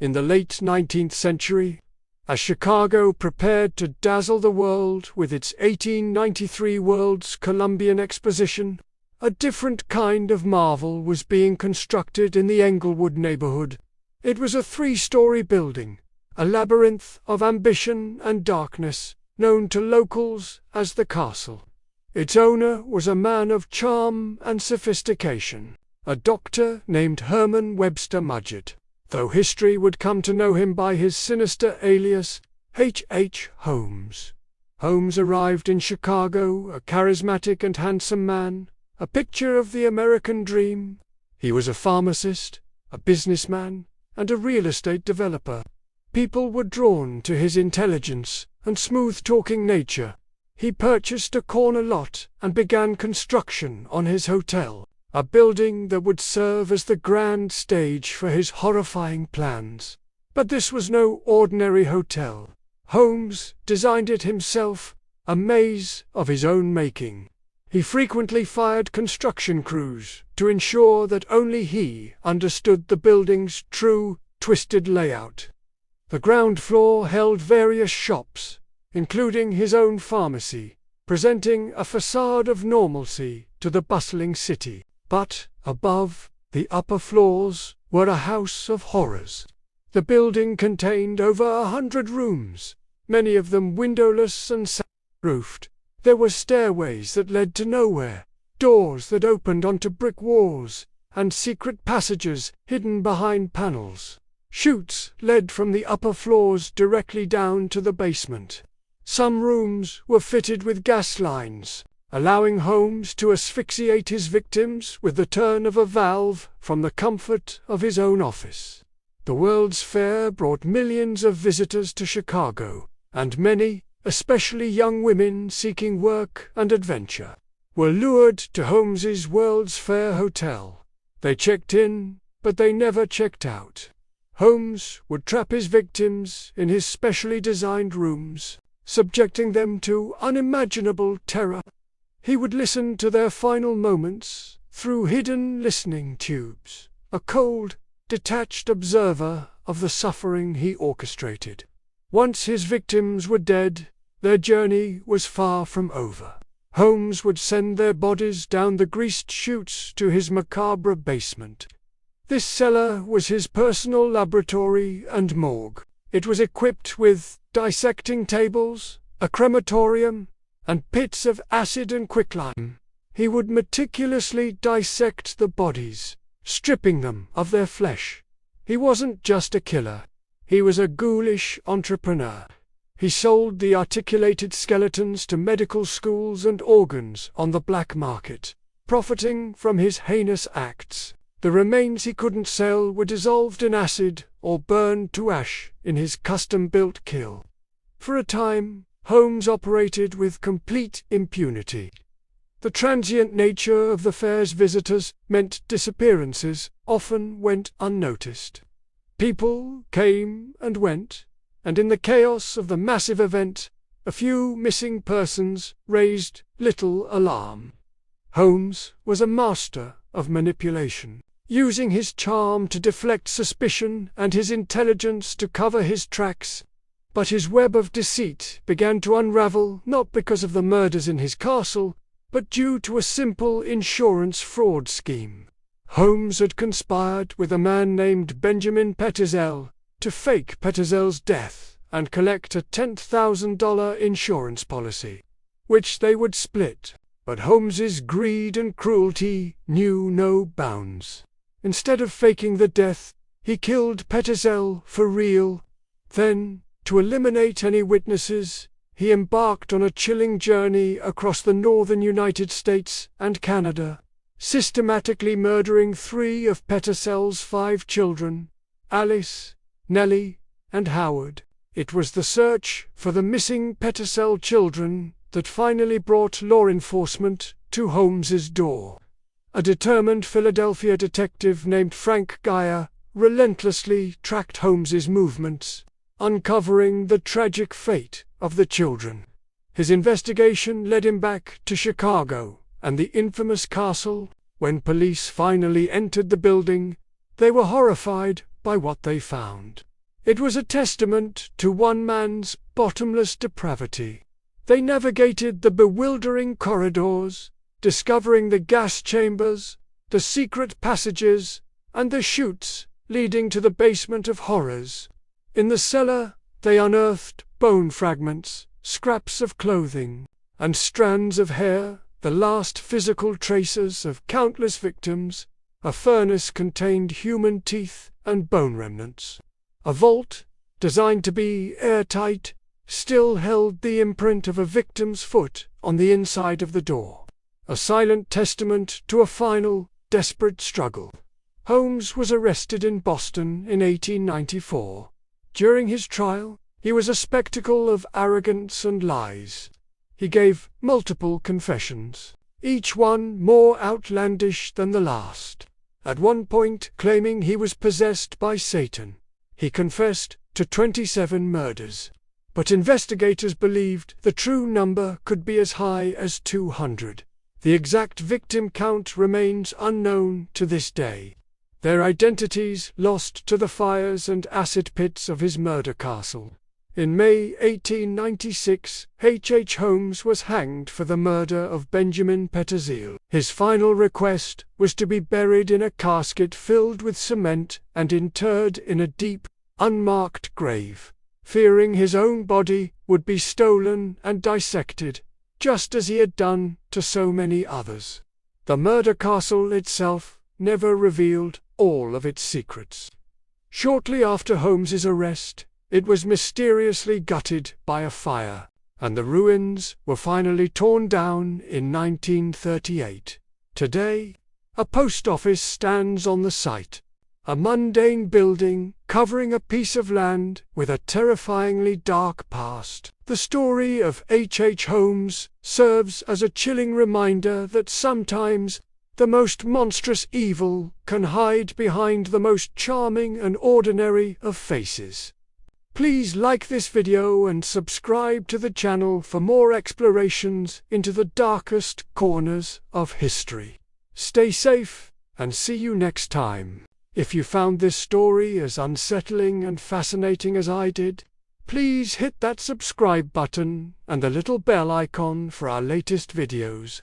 In the late 19th century, as Chicago prepared to dazzle the world with its 1893 World's Columbian Exposition, a different kind of marvel was being constructed in the Englewood neighborhood. It was a 3-story building, a labyrinth of ambition and darkness, known to locals as the Castle. Its owner was a man of charm and sophistication, a doctor named Herman Webster Mudgett, though history would come to know him by his sinister alias, H. Holmes. Holmes arrived in Chicago, a charismatic and handsome man, a picture of the American dream. He was a pharmacist, a businessman, and a real estate developer. People were drawn to his intelligence and smooth-talking nature. He purchased a corner lot and began construction on his hotel, a building that would serve as the grand stage for his horrifying plans. But this was no ordinary hotel. Holmes designed it himself, a maze of his own making. He frequently fired construction crews to ensure that only he understood the building's true, twisted layout. The ground floor held various shops, including his own pharmacy, presenting a facade of normalcy to the bustling city. But, above, the upper floors were a house of horrors. The building contained over 100 rooms, many of them windowless and sound-proofed. There were stairways that led to nowhere, doors that opened onto brick walls, and secret passages hidden behind panels. Chutes led from the upper floors directly down to the basement. Some rooms were fitted with gas lines, allowing Holmes to asphyxiate his victims with the turn of a valve from the comfort of his own office. The World's Fair brought millions of visitors to Chicago, and many, especially young women seeking work and adventure, were lured to Holmes's World's Fair Hotel. They checked in, but they never checked out. Holmes would trap his victims in his specially designed rooms, subjecting them to unimaginable terror. He would listen to their final moments through hidden listening tubes, a cold, detached observer of the suffering he orchestrated. Once his victims were dead, their journey was far from over. Holmes would send their bodies down the greased chutes to his macabre basement. This cellar was his personal laboratory and morgue. It was equipped with dissecting tables, a crematorium, and pits of acid and quicklime. He would meticulously dissect the bodies, stripping them of their flesh. He wasn't just a killer. He was a ghoulish entrepreneur. He sold the articulated skeletons to medical schools and organs on the black market, profiting from his heinous acts. The remains he couldn't sell were dissolved in acid or burned to ash in his custom-built kiln. For a time, Holmes operated with complete impunity. The transient nature of the fair's visitors meant disappearances often went unnoticed. People came and went, and in the chaos of the massive event, a few missing persons raised little alarm. Holmes was a master of manipulation, using his charm to deflect suspicion and his intelligence to cover his tracks. But his web of deceit began to unravel not because of the murders in his castle, but due to a simple insurance fraud scheme. Holmes had conspired with a man named Benjamin Pettersell to fake Pettersell's death and collect a $10,000 insurance policy, which they would split. But Holmes's greed and cruelty knew no bounds. Instead of faking the death, he killed Pettersell for real. Then, to eliminate any witnesses, he embarked on a chilling journey across the northern United States and Canada, systematically murdering 3 of Pettersell's 5 children, Alice, Nellie, and Howard. It was the search for the missing Pettersell children that finally brought law enforcement to Holmes's door. A determined Philadelphia detective named Frank Geyer relentlessly tracked Holmes's movements, uncovering the tragic fate of the children. His investigation led him back to Chicago and the infamous castle. When police finally entered the building, they were horrified by what they found. It was a testament to one man's bottomless depravity. They navigated the bewildering corridors, discovering the gas chambers, the secret passages, and the chutes leading to the basement of horrors. In the cellar, they unearthed bone fragments, scraps of clothing, and strands of hair, the last physical traces of countless victims. A furnace contained human teeth and bone remnants. A vault, designed to be airtight, still held the imprint of a victim's foot on the inside of the door, a silent testament to a final, desperate struggle. Holmes was arrested in Boston in 1894. During his trial, he was a spectacle of arrogance and lies. He gave multiple confessions, each one more outlandish than the last. At one point, claiming he was possessed by Satan, he confessed to 27 murders. But investigators believed the true number could be as high as 200. The exact victim count remains unknown to this day. Their identities lost to the fires and acid pits of his murder castle. In May 1896, H. Holmes was hanged for the murder of Benjamin Petersil. His final request was to be buried in a casket filled with cement and interred in a deep, unmarked grave, fearing his own body would be stolen and dissected, just as he had done to so many others. The murder castle itself never revealed all of its secrets. Shortly after Holmes's arrest, it was mysteriously gutted by a fire, and the ruins were finally torn down in 1938. Today, a post office stands on the site, a mundane building covering a piece of land with a terrifyingly dark past. The story of H. Holmes serves as a chilling reminder that sometimes the most monstrous evil can hide behind the most charming and ordinary of faces. Please like this video and subscribe to the channel for more explorations into the darkest corners of history. Stay safe, and see you next time. If you found this story as unsettling and fascinating as I did, please hit that subscribe button and the little bell icon for our latest videos.